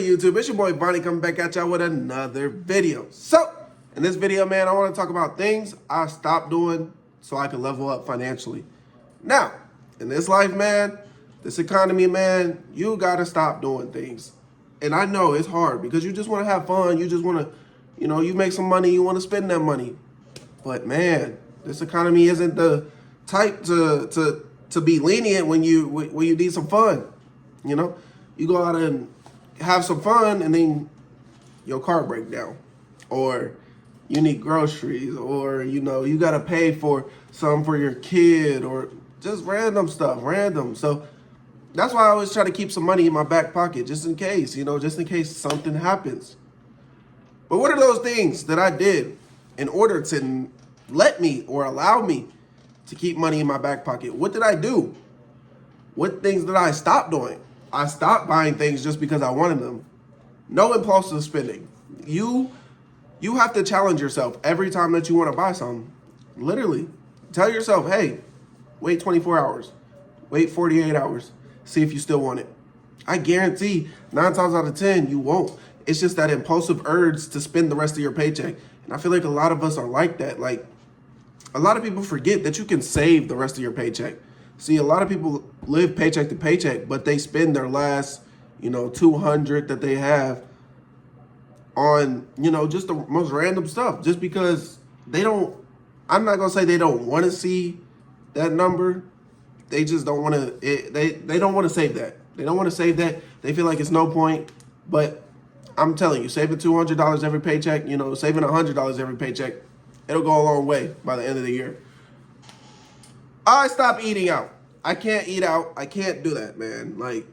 good, YouTube? It's your boy Bonnie coming back at y'all with another video. So, in this video, man, I want to talk about things I stopped doing so I can level up financially. Now, in this life, man, this economy, man, you got to stop doing things. And I know it's hard because you just want to have fun. You just want to, you make some money. You want to spend that money. But, man, this economy isn't the type to be lenient when you need some fun. You go out and have some fun and then your car break down, or you need groceries, or you got to pay for some for your kid, or just random stuff, So that's why I always try to keep some money in my back pocket just in case, just in case something happens. But what are those things that I did in order to let me or allow me to keep money in my back pocket? What did I do? What things did I stop doing? I stopped buying things just because I wanted them. No impulsive spending. You have to challenge yourself every time that you want to buy something. Literally. Tell yourself, hey, wait 24 hours. Wait 48 hours. See if you still want it. I guarantee 9 times out of 10, you won't. It's just that impulsive urge to spend the rest of your paycheck. And I feel like a lot of us are like that. Like, a lot of people forget that you can save the rest of your paycheck. See, a lot of people live paycheck to paycheck, but they spend their last, $200 that they have on, just the most random stuff, just because I'm not going to say they don't want to see that number. They just don't want to, they don't want to save that. They don't want to save that. They feel like it's no point. But I'm telling you, saving $200 every paycheck, saving $100 every paycheck, it'll go a long way by the end of the year. I stopped eating out. I can't eat out. I can't do that, man. Like,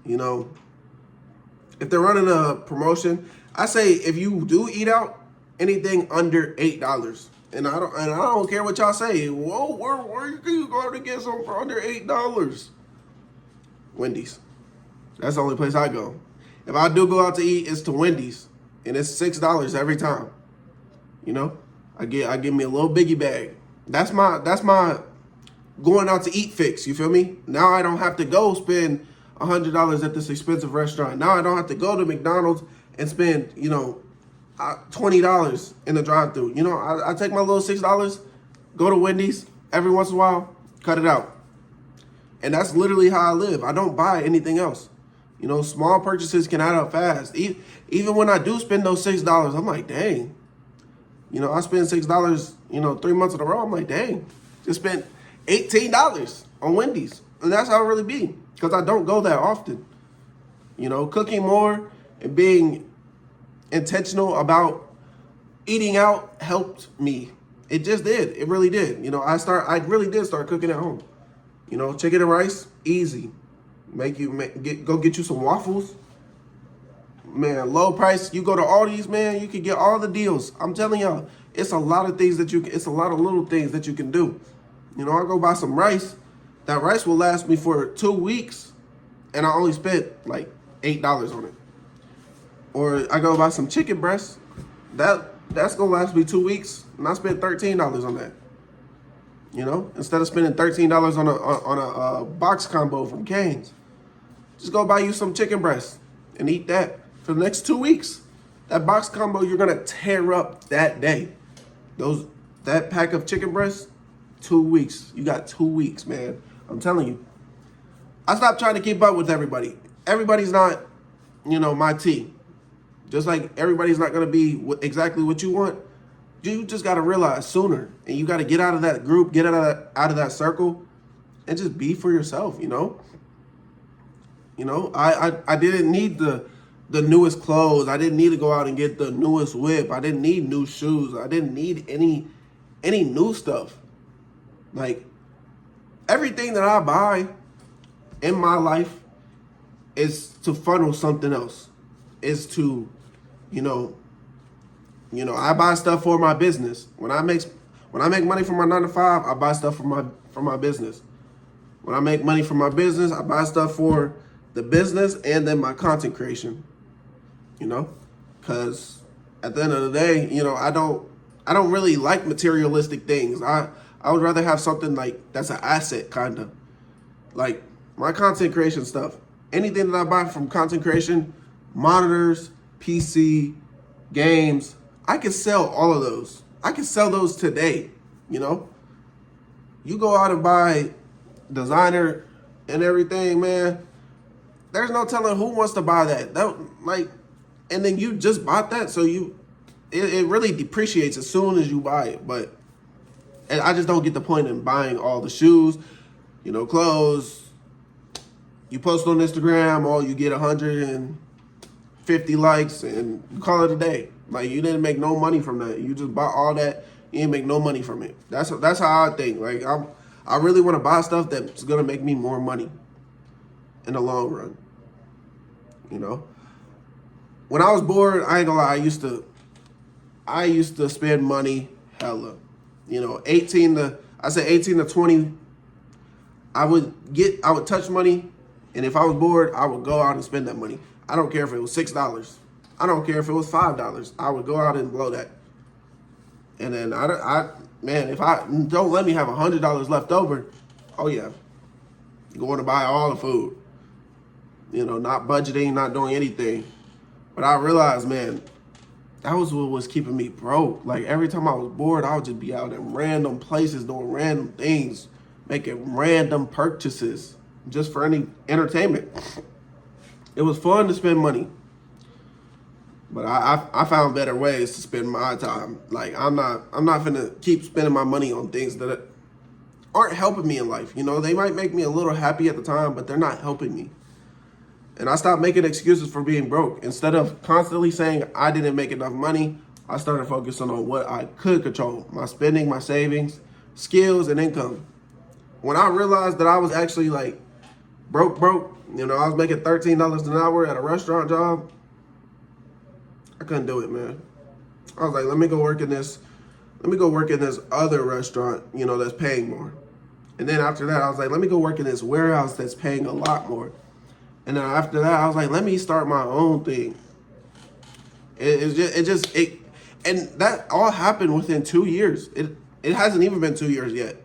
if they're running a promotion, I say if you do eat out, anything under $8. And I don't care what y'all say. Whoa, where are you going to get something for under $8? Wendy's. That's the only place I go. If I do go out to eat, it's to Wendy's, and it's $6 every time. I give me a little biggie bag. That's my going out to eat fix. You feel me? Now I don't have to go spend $100 at this expensive restaurant. Now I don't have to go to McDonald's and spend, $20 in the drive-thru. I take my little $6, go to Wendy's every once in a while, cut it out. And that's literally how I live. I don't buy anything else. Small purchases can add up fast. Even when I do spend those $6, I'm like, dang. I spend $6, 3 months in a row. I'm like, dang, just spent $18 on Wendy's. And that's how it really be, because I don't go that often. Cooking more and being intentional about eating out helped me. It just did. It really did. I really did start cooking at home. Chicken and rice, easy. Go get you some waffles. Man, low price. You go to Aldi's, man, you can get all the deals. I'm telling y'all, it's a lot of things it's a lot of little things that you can do. I go buy some rice. That rice will last me for 2 weeks, and I only spent like $8 on it. Or I go buy some chicken breasts. That's gonna last me 2 weeks, and I spent $13 on that. Instead of spending $13 on a box combo from Cane's, just go buy you some chicken breasts and eat that for the next 2 weeks. That box combo, you're gonna tear up that day. That pack of chicken breasts, 2 weeks. You got 2 weeks, man. I'm telling you. I stopped trying to keep up with everybody. Everybody's not, my tea. Just like everybody's not gonna be exactly what you want. You just gotta realize sooner, and you gotta get out of that group, get out of that circle, and just be for yourself. I didn't need the newest clothes. I didn't need to go out and get the newest whip. I didn't need new shoes. I didn't need any new stuff. Like, everything that I buy in my life is to funnel something else. Is to, I buy stuff for my business. When I make money from my 9 to 5, I buy stuff for my business. When I make money from my business, I buy stuff for the business and then my content creation. Because at the end of the day, I don't really like materialistic things. I would rather have something like that's an asset, kind of. Like my content creation stuff. Anything that I buy from content creation, monitors, PC, games. I can sell all of those. I can sell those today, you know? You go out and buy designer and everything, man. There's no telling who wants to buy that. And then you just bought that, so it really depreciates as soon as you buy it. But and I just don't get the point in buying all the shoes, clothes. You post on Instagram, you get 150 likes, and you call it a day. Like, you didn't make no money from that. You just bought all that. You didn't make no money from it. That's how I think. Like, I really want to buy stuff that's gonna make me more money in the long run. When I was bored, I ain't gonna lie, I used to spend money hella. 18 to 20, I would touch money, and if I was bored, I would go out and spend that money. I don't care if it was $6. I don't care if it was $5. I would go out and blow that. And then if I don't let me have $100 left over, oh yeah, going to buy all the food. Not budgeting, not doing anything. But I realized, man, that was what was keeping me broke. Like, every time I was bored, I would just be out in random places doing random things, making random purchases just for any entertainment. It was fun to spend money. But I found better ways to spend my time. Like, I'm not gonna keep spending my money on things that aren't helping me in life. They might make me a little happy at the time, but they're not helping me. And I stopped making excuses for being broke. Instead of constantly saying I didn't make enough money, I started focusing on what I could control: my spending, my savings, skills, and income. When I realized that I was actually like broke, I was making $13 an hour at a restaurant job, I couldn't do it, man. I was like, let me go work in this other restaurant, that's paying more. And then after that, I was like, let me go work in this warehouse that's paying a lot more. And then after that, I was like, let me start my own thing. And that all happened within 2 years. It hasn't even been 2 years yet.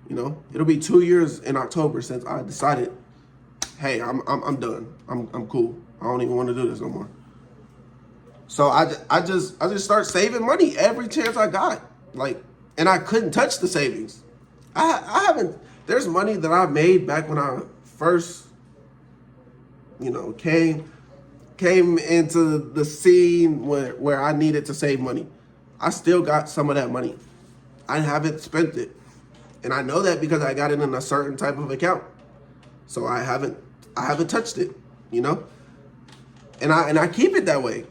It'll be 2 years in October since I decided, hey, I'm done. I'm cool. I don't even want to do this no more. So I just start saving money every chance I got. And I couldn't touch the savings. I haven't. There's money that I made back when I first, came into the scene where I needed to save money. I still got some of that money. I haven't spent it. And I know that because I got it in a certain type of account. So I haven't touched it, And I keep it that way.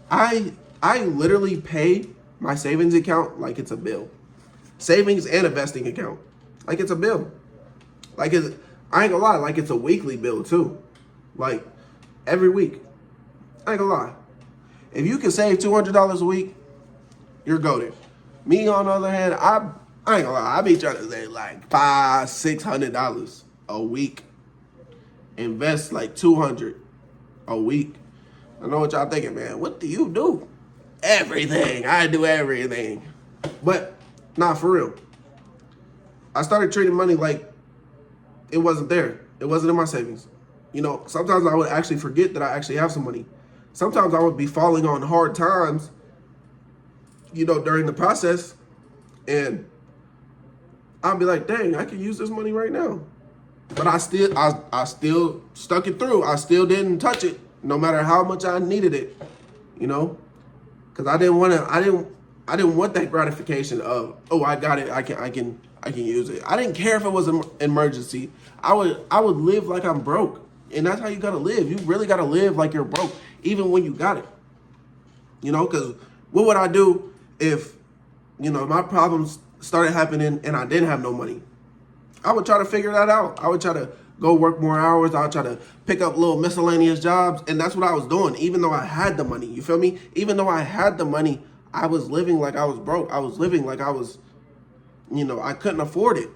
I literally pay my savings account like it's a bill. Savings and investing account. Like it's a bill. I ain't gonna lie, like it's a weekly bill too. Like every week. I ain't gonna lie. If you can save $200 a week, you're goated. Me, on the other hand, I ain't gonna lie, I be trying to save like $500-$600 a week. Invest like $200 a week. I know what y'all thinking, man. What do you do? Everything. I do everything. But not for real. I started treating money like it wasn't there. It wasn't in my savings. Sometimes I would actually forget that I actually have some money. Sometimes I would be falling on hard times, during the process. And I'd be like, dang, I can use this money right now. But I still stuck it through. I still didn't touch it, no matter how much I needed it, because I didn't want that gratification of, oh, I got it, I can use it. I didn't care if it was an emergency. I would live like I'm broke, and that's how you gotta live. You really gotta live like you're broke, even when you got it. Because what would I do if, my problems started happening and I didn't have no money? I would try to figure that out. I would try to go work more hours. I would try to pick up little miscellaneous jobs. And that's what I was doing, even though I had the money. You feel me? Even though I had the money, I was living like I was broke. I was living like I was, I couldn't afford it.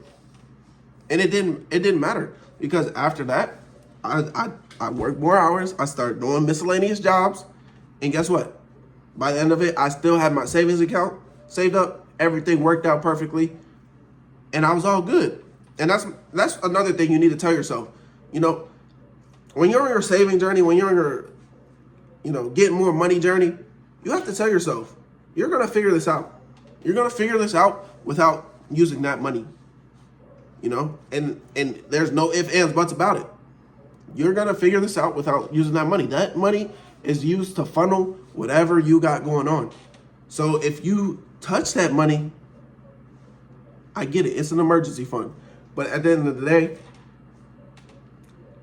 And it didn't matter, because after that, I worked more hours. I started doing miscellaneous jobs. And guess what? By the end of it, I still had my savings account saved up. Everything worked out perfectly. And I was all good. And that's another thing you need to tell yourself. When you're on your saving journey, when you're getting more money journey, you have to tell yourself, you're going to figure this out. You're going to figure this out without using that money, and there's no ifs, ands, buts about it. You're going to figure this out without using that money. That money is used to funnel whatever you got going on. So if you touch that money, I get it. It's an emergency fund. But at the end of the day,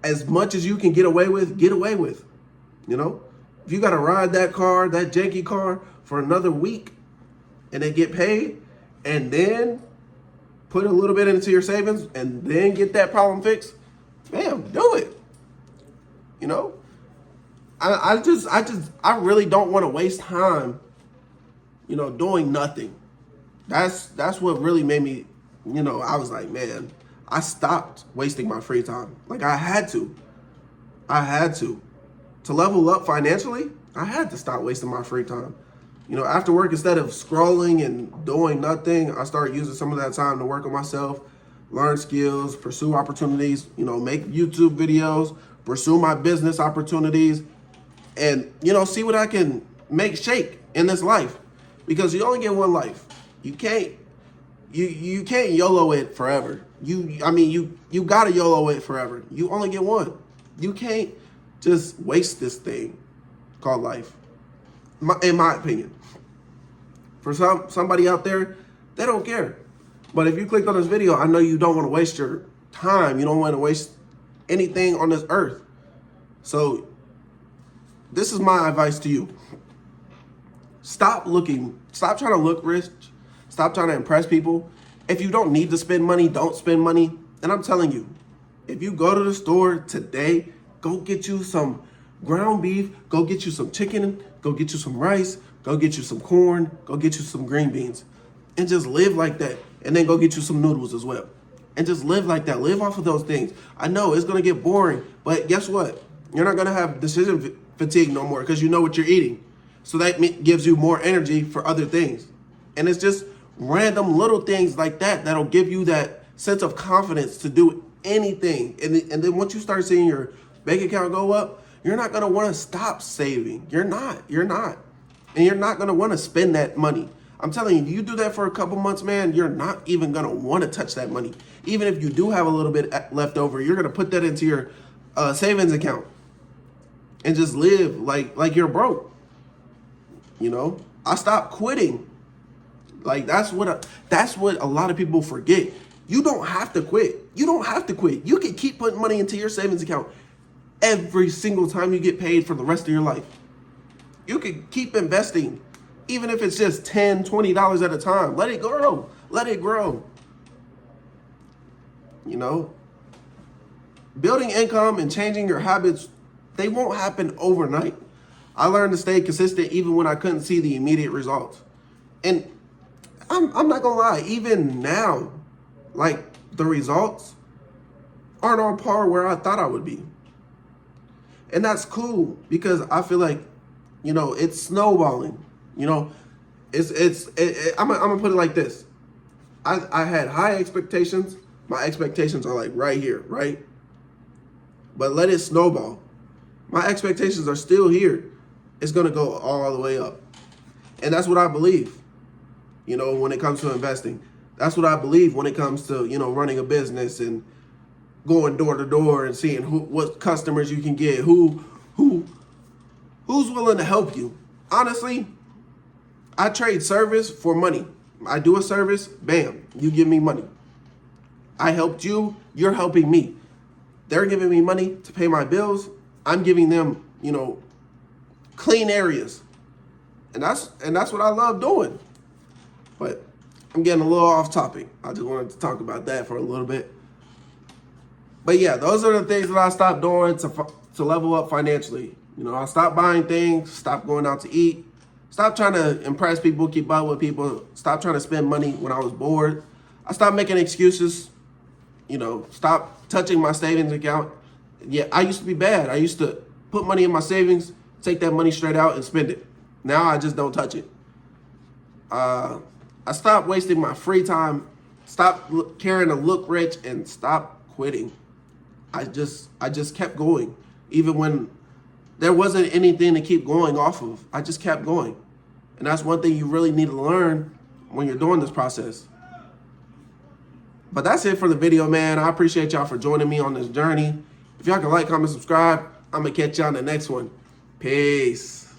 as much as you can get away with, get away with. If you got to ride that car, that janky car, for another week and then get paid and then put a little bit into your savings and then get that problem fixed, bam, do it. I really don't want to waste time, doing nothing. That's what really made me, I was like, man, I stopped wasting my free time. Like I had to. To level up financially, I had to stop wasting my free time. After work, instead of scrolling and doing nothing, I started using some of that time to work on myself, learn skills, pursue opportunities, make YouTube videos, pursue my business opportunities, and, see what I can make shake in this life. Because you only get one life. You can't YOLO it forever. You gotta YOLO it forever. You only get one. You can't just waste this thing called life, in my opinion. For somebody out there, they don't care. But if you clicked on this video, I know you don't want to waste your time. You don't want to waste anything on this earth. So this is my advice to you. Stop trying to look rich. Stop trying to impress people. If you don't need to spend money, don't spend money. And I'm telling you, if you go to the store today, go get you some ground beef, go get you some chicken, go get you some rice, go get you some corn, go get you some green beans, and just live like that. And then go get you some noodles as well. And just live like that. Live off of those things. I know it's going to get boring, but guess what? You're not going to have decision fatigue no more because you know what you're eating. So that gives you more energy for other things. And it's just random little things like that that'll give you that sense of confidence to do anything. And then once you start seeing your bank account go up, you're not going to want to stop saving. You're not. And you're not going to want to spend that money. I'm telling you, you do that for a couple months, man, you're not even going to want to touch that money. Even if you do have a little bit left over, you're going to put that into your savings account and just live like you're broke. I stopped quitting. Like that's what a lot of people forget. You don't have to quit. You can keep putting money into your savings account every single time you get paid for the rest of your life. You can keep investing, even if it's just $10, $20 at a time. Let it grow. Building income and changing your habits, they won't happen overnight. I learned to stay consistent even when I couldn't see the immediate results. And I'm not gonna lie, even now, like the results aren't on par where I thought I would be. And that's cool because I feel like, it's snowballing. I'm gonna put it like this. I had high expectations. My expectations are like right here, right? But let it snowball. My expectations are still here. It's gonna go all the way up. And that's what I believe, when it comes to investing. That's what I believe when it comes to, running a business and going door to door and seeing what customers you can get, who's willing to help you. Honestly, I trade service for money. I do a service, bam, you give me money. I helped you, you're helping me. They're giving me money to pay my bills. I'm giving them, clean areas. And that's what I love doing. But I'm getting a little off topic. I just wanted to talk about that for a little bit. But yeah, those are the things that I stopped doing to level up financially. I stopped buying things, stopped going out to eat, stopped trying to impress people, keep up with people, stopped trying to spend money when I was bored. I stopped making excuses, stopped touching my savings account. Yeah, I used to be bad. I used to put money in my savings, take that money straight out and spend it. Now I just don't touch it. I stopped wasting my free time, stopped caring to look rich, and stopped quitting. I just kept going, even when there wasn't anything to keep going off of. I just kept going. And that's one thing you really need to learn when you're doing this process. But that's it for the video, man. I appreciate y'all for joining me on this journey. If y'all can like, comment, subscribe, I'm going to catch y'all on the next one. Peace.